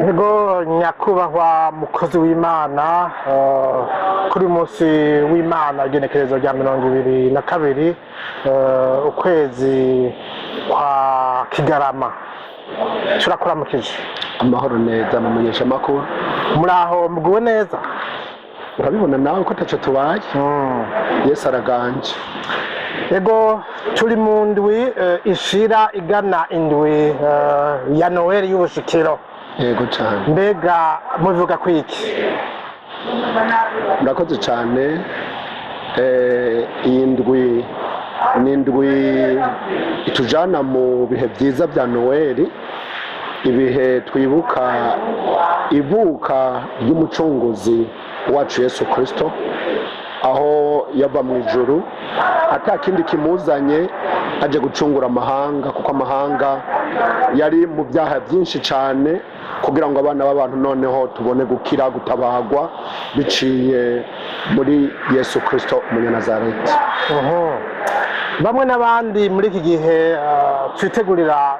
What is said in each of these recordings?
Ego nyakubahwa mukozi w'Imana kuri munsi w'Imana igenekerezo rya 22 ukwezi kwa Kigarama turakuramukije. Amahoro neza mumenyesha makuru. Muraho muguwe neza? Urabibona nawe ko ataco tubaye. Yesu araganje. Ego turi mu ndwi ishira igana indwi ya Noel y'ubushikiro. Yego cyane. Mbega muvuga kwiki? Murakoze cyane. Iyi ndwi ni indwi itujana mu bihe byiza bya Noel, ibihe twibuka ivuka ry'umucunguzi wacu Yesu Kristo, aho yava mu ijuru atakindi kimuzanye aje gucungura amahanga, kuko amahanga yari mu byaha byinshi cyane, kugira ngo abana b'abantu noneho tubone gukira gutabagwa biciye muri Yesu Kristo umunyanazareti. Bamwe n'abandi muri iki gihe twitegurira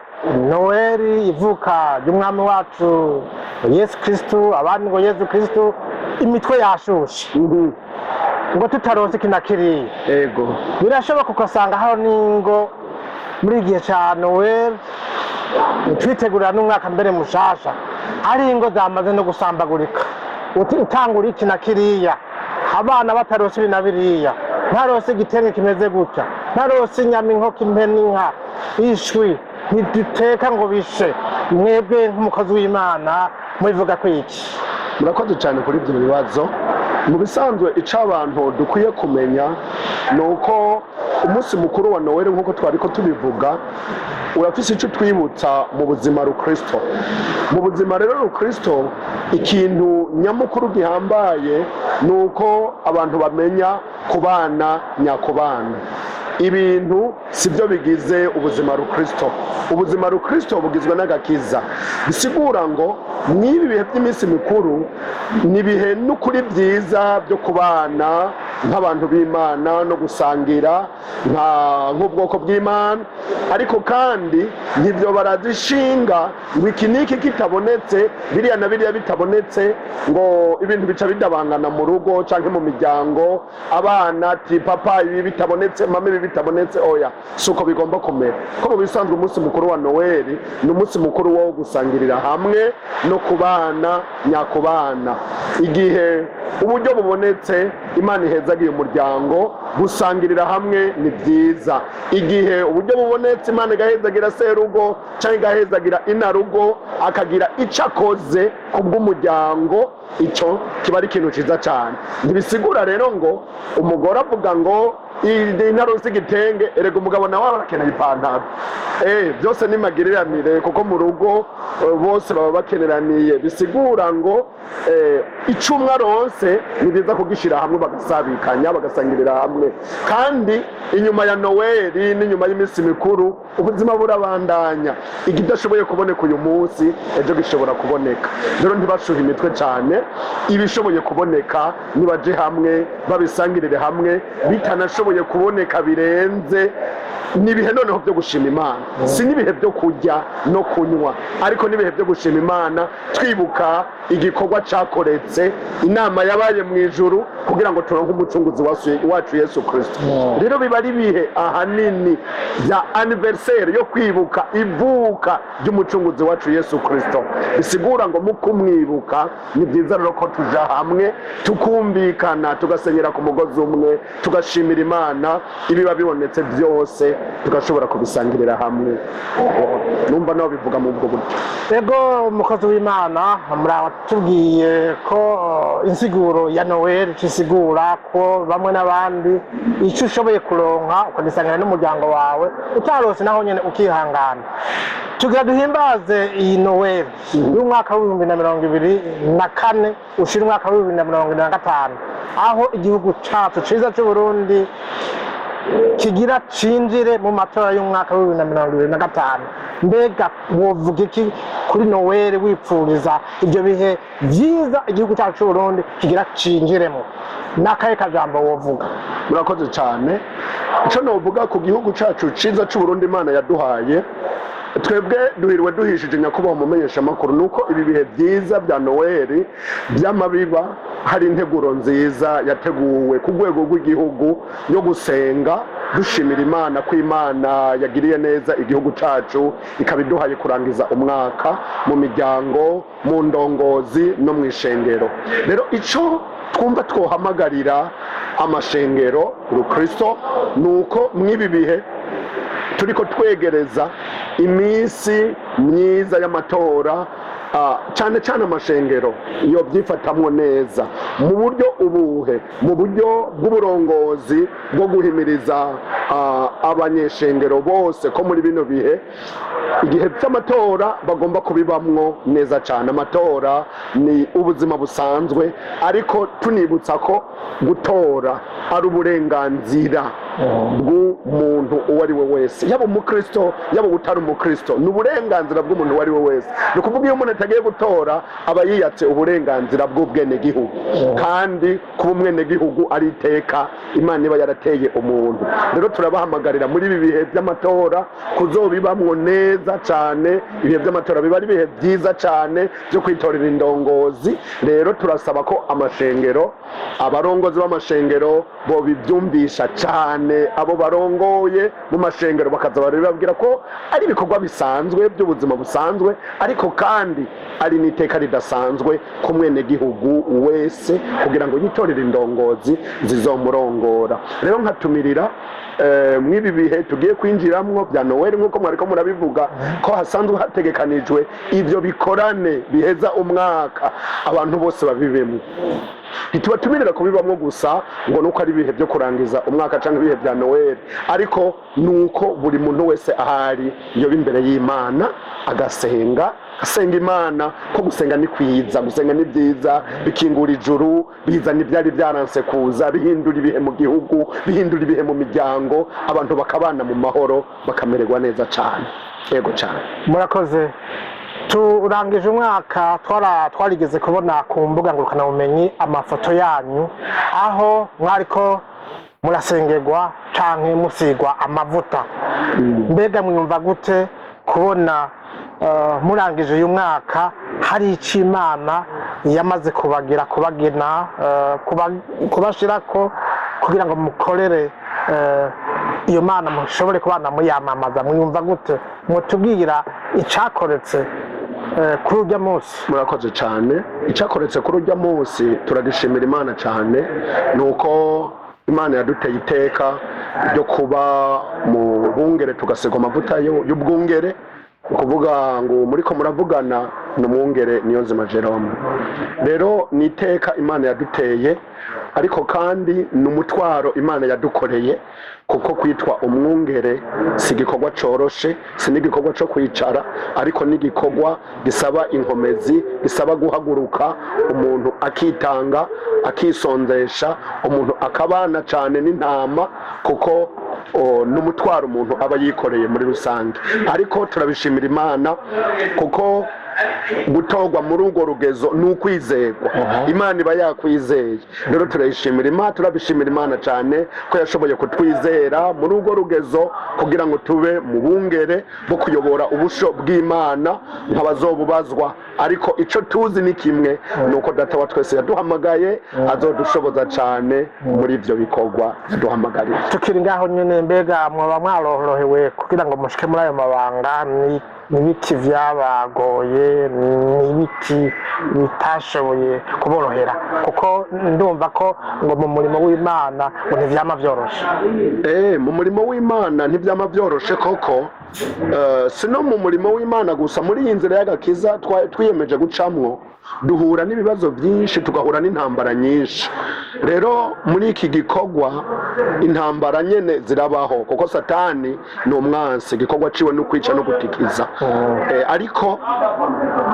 Noel, ivuka ry'umwami wacu Yesu Kristo, abandi ngo Yesu Kristo imitwe yashushe ngo tutaronse kinakiriye. Ego Birashoboka ugasanga hano ningo muri igihe cya Noel twitegurira n'umwaka mbere mushasha hari ingo zamaze no gusambagurika, utangura iki na kiriya, abana batarose ibi na biriya, ntarose igitenge kimeze gutya, ntarose inyama, inkoko, impene, inka, ishwi ntiduteka ngo bishe. Mwebwe nk'umukozi w'Imana mubivuga ko iki? murakoze cyane kuri ibyo bibazo. Mu bisanzwe icyo abantu dukwiye kumenya ni uko umunsi mukuru wa Noel nk'uko twari ko tubivuga urafise icyo twibutsa mu buzima rukristo. Mu buzima rero rukristo ikintu nyamukuru gihambaye ni uko abantu bamenya kubana nyakubana. Ibintu sibyo bigize ubuzima rukristo. Ubuzima rukristo bugizwe n'agakiza, bisigura ngo n'ibi bihe by'iminsi mikuru ni bihe n'ukuri byiza byo kubana nk'abantu b'Imana no gusangira nk'ubwoko bw'Imana, ariko kandi nk'ibyo barazishinga ngo iki n'iki kitabonetse, biriya na biriya bitabonetse, ngo ibintu bica bidabangana mu rugo cyangwa mu miryango, abana ati papa ibi bitabonetse, mama ibi bitabonetse. Oya, si uko bigomba kumera. Ko mu bisanzwe umunsi mukuru wa Noel ni umunsi mukuru wo gusangirira hamwe no kubana nyakubana. Igihe uburyo bubonetse Imana ihezagiye umuryango, gusangirira hamwe ni byiza. Igihe uburyo bubonetse Imana igahezagira serugo cyangwa igahezagira inarugo akagira icyo akoze ku bw'umuryango, icyo kiba ari ikintu cyiza cyane. Ntibisigura rero ngo umugore avuga ngo intarusi igitenge, erega umugabo nawe arakenera ipantaro. Byose ni magiriranire, kuko mu rugo bose baba bakeneraniye. Bisigura ngo icyo umwe aronse ni byiza kugishyira hamwe, bagasabikanya bagasangirira hamwe. Kandi inyuma ya Noel n'inyuma y'iminsi mikuru ubuzima burabandanya. Ikidashoboye kuboneka uyu munsi ejo gishobora kuboneka. Rero ntibashuhe imitwe cyane, ibishoboye kuboneka nibaje hamwe babisangirire hamwe, bitanashoboye kuboneka birenze nibihe noneho byo gushima Imana. Si nibihe byo kurya no kunywa, ariko nibihe byo gushima Imana, twibuka igikorwa cyakoretse, inama yabaye mu ijuru kugira ngo turonke umucunguzi wacu Yesu Kristo. Rero biba ari bihe ahanini bya anniversaire yo kwibuka ivuka ry'umucunguzi wacu Yesu Kristo. Bisigura ngo mu kumwibuka ni byiza rero ko tuja hamwe tukumvikana, tugasenyera ku mugozi umwe, tugashimira Imana ibiba bibonetse byose tugashobora kubisangirira hamwe. Numva nawe bivuga mu bwo buryo. Ego umukozi w'Imana muratubwiye ko insiguro ya Noel cisigura ko bamwe n'abandi icyo ushoboye kuronka ukagisangira n'umuryango wawe, utarose naho nyene ukihangana. Tugira duhimbaze iyi Noel y'umwaka w'2024 ushira umwaka w'2025, aho igihugu cacu ciza cy'u Burundi kigira cinjire mu matora y'umwaka w'2025. Mbega wovuga iki kuri Noel wipfuriza ibyo bihe byiza igihugu cyacu cy'u Burundi kigira cinjiremo? Nakaye kajambo wovuga? Murakoze cyane. Ico novuga ku gihugu cyacu ciza cy'u Burundi Imana yaduhaye twebwe duhirwe duhishije nyakubahwa umumenyeshamakuru nuko ibi bihe byiza bya noweli by'amabiba hari integuro nziza yateguwe ku rwego rw'igihugu yo gusenga dushimira imana ko imana yagiriye neza igihugu cyacu ikaba iduhaye kurangiza umwaka mu miryango mu ndongozi no mu ishengero. Rero icyo twumva twohamagarira amashengero urukristo ni uko mw'ibi bihe turiko twegereza iminsi myiza y'amatora, cyane cyane amashengero iyo byifatamwo neza mu buryo ubuhe, mu buryo bw'uburongozi bwo guhimiriza abanyeshengero bose ko muri bino bihe igihe by'amatora bagomba kubibamwo neza cyane. Amatora ni ubuzima busanzwe, ariko tunibutsa ko gutora ari uburenganzira bw'umuntu uwo ari we wese, yaba umukristo yaba utari umukristo, ni uburenganzira bw'umuntu uwo ari we wese. Ni ukuvuga iyo umuntu atagiye gutora aba yiyatse uburenganzira bw'ubwenegihugu, kandi kuba umwenegihugu ari iteka Imana iba yarateye umuntu. Rero turabahamagarira muri ibi bihe by'amatora kuzobibamwo neza cyane. Ibihe by'amatora biba ari ibihe byiza cyane byo kwitorera indongozi. Rero turasaba ko amashengero, abarongozi b'amashengero bo bibyumvisha cyane abo barongoye mu mashengero, bakaza barababwira ko ari ibikorwa bisanzwe by'ubuzima busanzwe, ariko kandi ari n'iteka ridasanzwe ku mwenegihugu wese kugira ngo yitorere indongozi zizomurongora. Rero nkatumirira mw'ibi bihe tugiye kwinjiramwo bya noweli nk'uko mwariko murabivuga ko hasanzwe hategekanijwe ivyo bikorane biheza umwaka, abantu bose babibemwo. Ntitubatumirira kubibamwo gusa ngo nuko ari ibihe byo kurangiza umwaka cyangwa ibihe bya noweli, ariko nuko buri muntu wese ahari yoba imbere y'Imana agasenga Imana, ko gusenga ni kwiza, gusenga ni byiza, bikingura ijuru, bizana ibyari byaranse kuza, bihindura ibihe mu gihugu, bihindura ibihe mu miryango, abantu bakabana mu mahoro bakamererwa neza cyane. Yego cyane, murakoze. Turangije umwaka, twarigeze kubona ku mbuga ngurukanabumenyi amafoto yanyu aho mwariko murasengerwa canke musigwa amavuta. Mbega mwumva gute kubona murangije uyu mwaka hari icyo Imana yamaze kubagena kubashirako kugira ngo mukorere iyo Mana mushobore kubana muyamamaza? Mwumva gute? Mutubwira icakoretse kuri urya munsi. Murakoze cyane. Icyakoretse kuri urya munsi turagishimira Imana cyane, nuko Imana yaduteye iteka ryo kuba mu bungere tugasigwa amavuta y'ubwungere. Ukuvuga ngo muriko muravugana n'umwungere Niyonzima Jerome. Rero ni iteka Imana yaduteye, ariko kandi n'umutwaro Imana yadukoreye, kuko kwitwa umwungere si igikorwa coroshe, si n'igikorwa cyo kwicara, ariko n'igikorwa gisaba inkomezi, gisaba guhaguruka umuntu akitanga, akisonzesha, umuntu akabana cyane n'intama, kuko n'umutwaro umuntu aba yikoreye muri rusange. Ariko turabishimira Imana kuko gutorwa muri urwo rugezo ni ukwizerwa. Imana iba yakwizeye. Rero turabishimira Imana cyane ko yashoboye kutwizera muri urwo rugezo kugira ngo tube mu bungere bwo kuyobora ubusho bw'Imana nk'abazobubazwa. Ariko icyo tuzi ni kimwe, ni uko Data wa twese yaduhamagaye azodushoboza cyane muri ibyo bikorwa yaduhamagariye. Tukiri ngaho nyine, mbega mwaba mwarorohewe kugira ngo mushike muri ayo mabanga? N'ibiti byabagoye, n'ibiti bitashoboye kuborohera? Kuko ndumva ko ngo mu murimo w'Imana ngo ntivyama vyoroshe. Mu murimo w'Imana ntivyama vyoroshe koko. Si no mu murimo w'Imana gusa, muri iyi nzira y'agakiza twiyemeje gucamwo duhura n'ibibazo byinshi, tugahura n'intambara nyinshi. Rero muri iki gikorwa intambara nyene zirabaho, kuko Satani ni umwansi, igikorwa ciwe no kwica no gutikiza. Ariko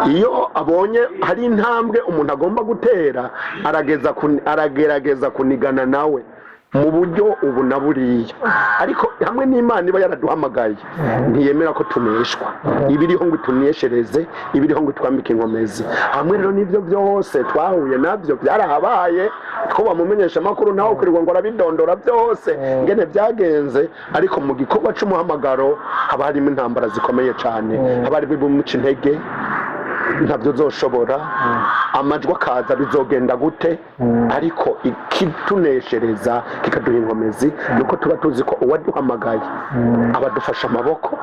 iyo abonye hari intambwe umuntu agomba gutera, aragerageza kunigana nawe mu buryo ubu na buriya, ariko hamwe n'Imana iba yaraduhamagaye ntiyemera ko tuneshwa, ibiriho ngo ituneshereze, ibiriho ngo twambike inkomezi. Hamwe rero n'ibyo byose twahuye nabyo byarahabaye, two bamumenyesha amakuru nawe kurirwa ngo arabidondora byose ngene byagenze, ariko mu gikorwa c'umuhamagaro haba harimo intambara zikomeye cyane, haba harimo ibimuca intege, ntabyo zoshobora, amajwi akaza bizogenda gute, ariko ikituneshereza kikaduha inkomezi nuko tuba tuzi ko uwaduhamagaye abadufasha amaboko,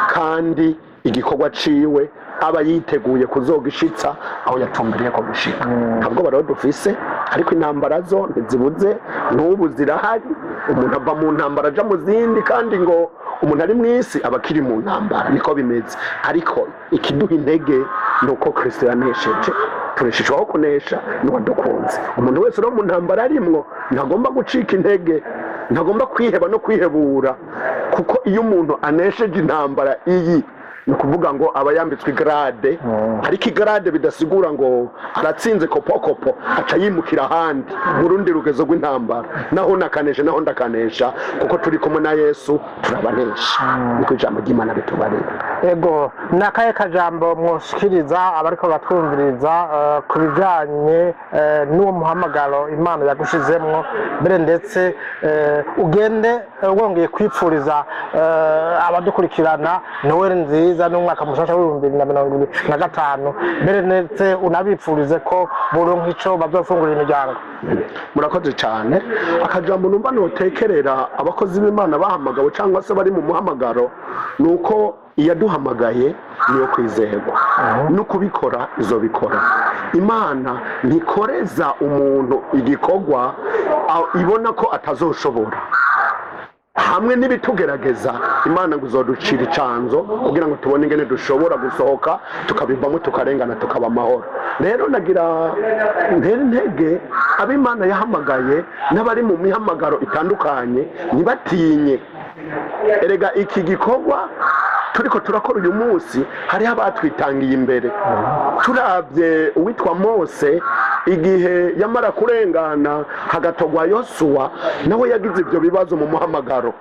kandi igikorwa ciwe aba yiteguye kuzogishitsa aho yatumbiriye ko gushika. Ntabwo baro dufise, ariko intambara zo ntizibuze, n'ubu zirahari. Umuntu ava mu ntambara aja mu zindi, kandi ngo umuntu ari mu isi aba akiri mu ntambara, niko bimeze. Ariko ikiduha intege nuko Kristo yanesheje, tureshejweho kunesha n'uwadukunze. Umuntu wese uri mu ntambara arimwo ntagomba gucika intege, ntagomba kwiheba no kwihebura, kuko iyo umuntu anesheje intambara iyi ni ukuvuga ngo aba yambitswe igarade, ariko igarade bidasigura ngo aratsinze kopokopo aca yimukira ahandi mu rundi rugezo rw'intambara, naho nakanesha naho ndakanesha, kuko turi kumwe na Yesu turabanesha. Niko ijambo ry'Imana bitubarira. Ego, nakaye kajambo mwoshikiriza abariko batwumviriza ku bijanye n'uwo muhamagaro Imana yagushizemwo, mbere ndetse ugende wongeye kwipfuriza abadukurikirana Noel nziza n'umwaka mushasha w'2025, mbere ndetse unabipfurize ko buronka ico bazofungurira imiryango. Murakoze cyane. Akajambo numva notekerera abakozi b'Imana bahamagawe cyangwa se bari mu muhamagaro, nuko iyaduhamagaye niyo kwizerwa, no kubikora izobikora. Imana ntikoreza umuntu igikorwa ibona ko atazoshobora. Hamwe n'ibitugerageza Imana ngo izoducira icanzo kugira ngo tubone ingene dushobora gusohoka tukabivamo tukarengana tukaba amahoro. Rero nagira intege ab'Imana yahamagaye n'abari mu mihamagaro itandukanye, ntibatinye. Erega iki gikorwa turiko turakora uyu munsi hariho abatwitangiye imbere. Turabye uwitwa Mose, igihe yamara kurengana hagatogwa Yosuwa, nawe yagize ibyo bibazo mu muhamagaro.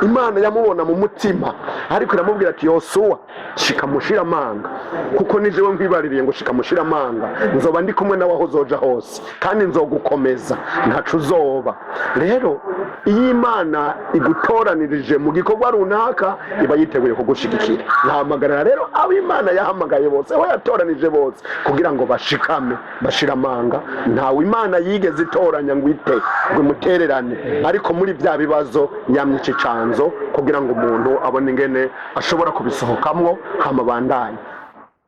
Imana yamubona mu mutima, ariko iramubwira ati Yosuwa shika mushiramanga, kuko ni jewe nkwibaririye ngo shika mushiramanga, nzoba ndi kumwe nawe aho uzoja hose, kandi nzogukomeza ntacu uzoba. Rero iyo Imana igutoranirije mu gikorwa runaka iba yiteguye kugushigikira. Nahamagarira rero abo Imana yahamagaye bose, aho yatoranije bose, kugira ngo bashikame bashiramanga. Ntawe Imana yigeze itoranya ngo ite ngo imutererane, ariko muri bya bibazo yamye icanzo kugira ngo umuntu abone ingene ashobora kubisohokamwo hama bandanye.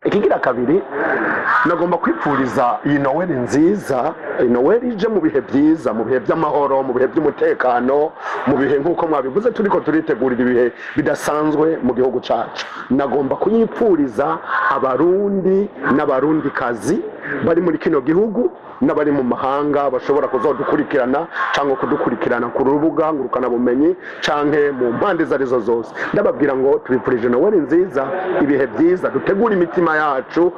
Ikigira kabiri, nagomba kwipfuriza iyi Noel nziza, Noel ije mu bihe byiza, mu bihe by'amahoro, mu bihe by'umutekano, mu bihe nk'uko mwabivuze turiko turitegurira ibihe bidasanzwe mu gihugu cacu. Nagomba kuyipfuriza abarundi n'abarundikazi bari muri kino gihugu n'abari mu mahanga bashobora kuzodukurikirana cyangwa kudukurikirana ku rubuga ngurukana bumenyi canke mu mpande zarizo zose. Ndababwira ngo tubipfurije Noel nziza, ibihe byiza, dutegura imitima yacu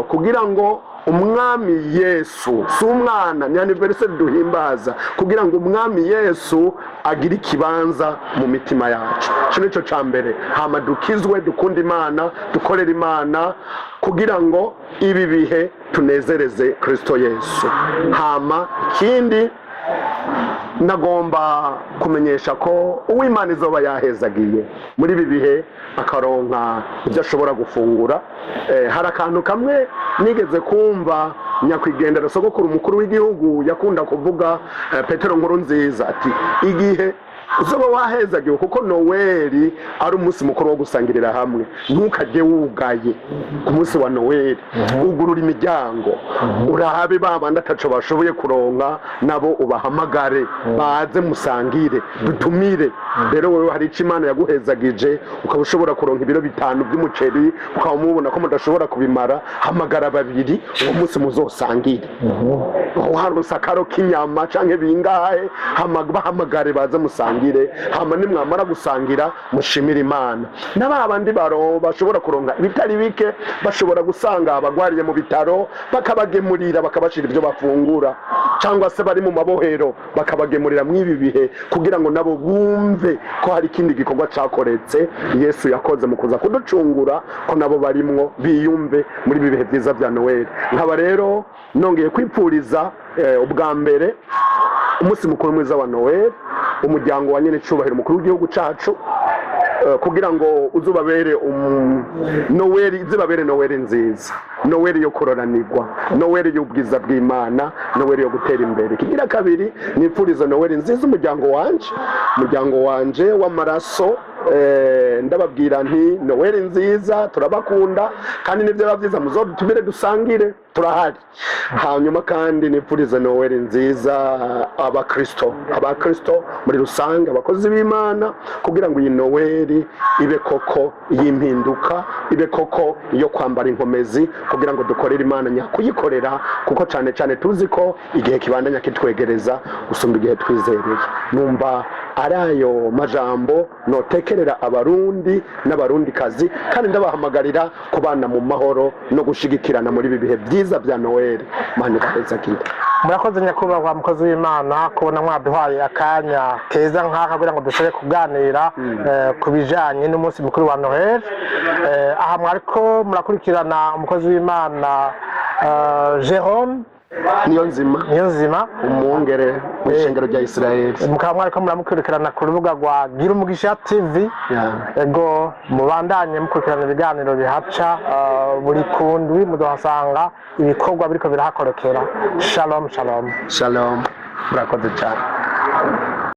kugira ngo umwami Yesu, si umwana, ni anniversaire duhimbaza, kugira ngo umwami Yesu agire ikibanza mu mitima yacu. Cyo nico cambere, hama dukizwe, dukunda Imana, dukorera Imana, kugira ngo ibi bihe tunezereze Kristo Yesu. Hama kindi nagomba kumenyesha ko uw'Imana izoba yahezagiye muri ibi bihe akaronka ibyo ashobora gufungura. Hari akantu kamwe nigeze kumva nyakwigendera sogokuru umukuru w'igihugu yakunda kuvuga, Petero Nkurunziza, ati igihe uzoba wahezagiwe, kuko Noel ari umunsi mukuru wo gusangirira hamwe, ntukajye wugaye ku munsi wa Noel. Ugurura imiryango, urabe babandi ataco bashoboye kuronka nabo ubahamagare baze musangire, dutumire rero wewe hari icyo Imana yaguhezagije ukaba ushobora kuronka ibiro 5 by'umuceri ukaba mubona ko mudashobora kubimara, hamagara babiri uwo munsi muzosangire. Waronse akaro k'inyama canke bingahe, bahamagare baza musangire, hama nimwamara gusangira mushimira Imana. N'abandi bashobora kuronka bitari bike, bashobora gusanga abagwariye mu bitaro bakabagemurira bakabashira ibyo bafungura, cyangwa se bari mu mabohero bakabagemurira mw'ibi bihe kugira ngo nabo bumve ko hari ikindi gikorwa cakoretse Yesu yakoze mu kuza kuducungura, ko nabo barimwo biyumve muri ibi bihe byiza bya Noel. Nkaba rero nongeye kwipfuriza ubwa mbere umunsi mukuru mwiza wa Noel, umuryango wa nyene cubahiro mukuru w'igihugu cacu, kugira ngo uzubabere Noel, izibabere Noel nziza, Noel yo kororanirwa, Noel y'ubwiza bw'Imana, Noel yo gutera imbere. Kigira kabiri nipfuriza Noel nziza umuryango wanje w'amaraso, ndababwira nti Noel nziza, turabakunda kandi nivyo bavyiza muzodutumire dusangire, turahari. Hanyuma kandi nipfuriza Noel nziza abakristo muri rusange, abakozi b'Imana, kugira ngo iyi Noel ibe koko y'impinduka, ibe koko yo kwambara inkomezi, kugira ngo dukorere Imana nyakuyikorera, kuko cyane cyane tuzi ko igihe kibandanya kitwegereza gusumba igihe twizereye. Numva ari ayo majambo notekerera abarundi n'abarundi kazi, kandi ndabahamagarira kubana mu mahoro no gushigikirana muri ibi bihe byiza bya Noel. Mana ibareze kida. Murakoze nyakubahwa mukozi w'Imana kubona mwaduhaye akanya keza nk'aka kugira ngo dushobore kuganira ku bijanye n'umunsi mukuru wa Noel. Aha mwariko murakurikirana umukozi w'Imana Jerome niyo nzima umwungere w'ishengero rya Israel. Mukaba mwariko muramukurikirana ku rubuga rwa Girumugisha TV. Ego mubandanye mukurikirana ibiganiro bihaca buri kundwi, muzohasanga ibikorwa biriko birahakorokera. Shalom. Murakoze cyane.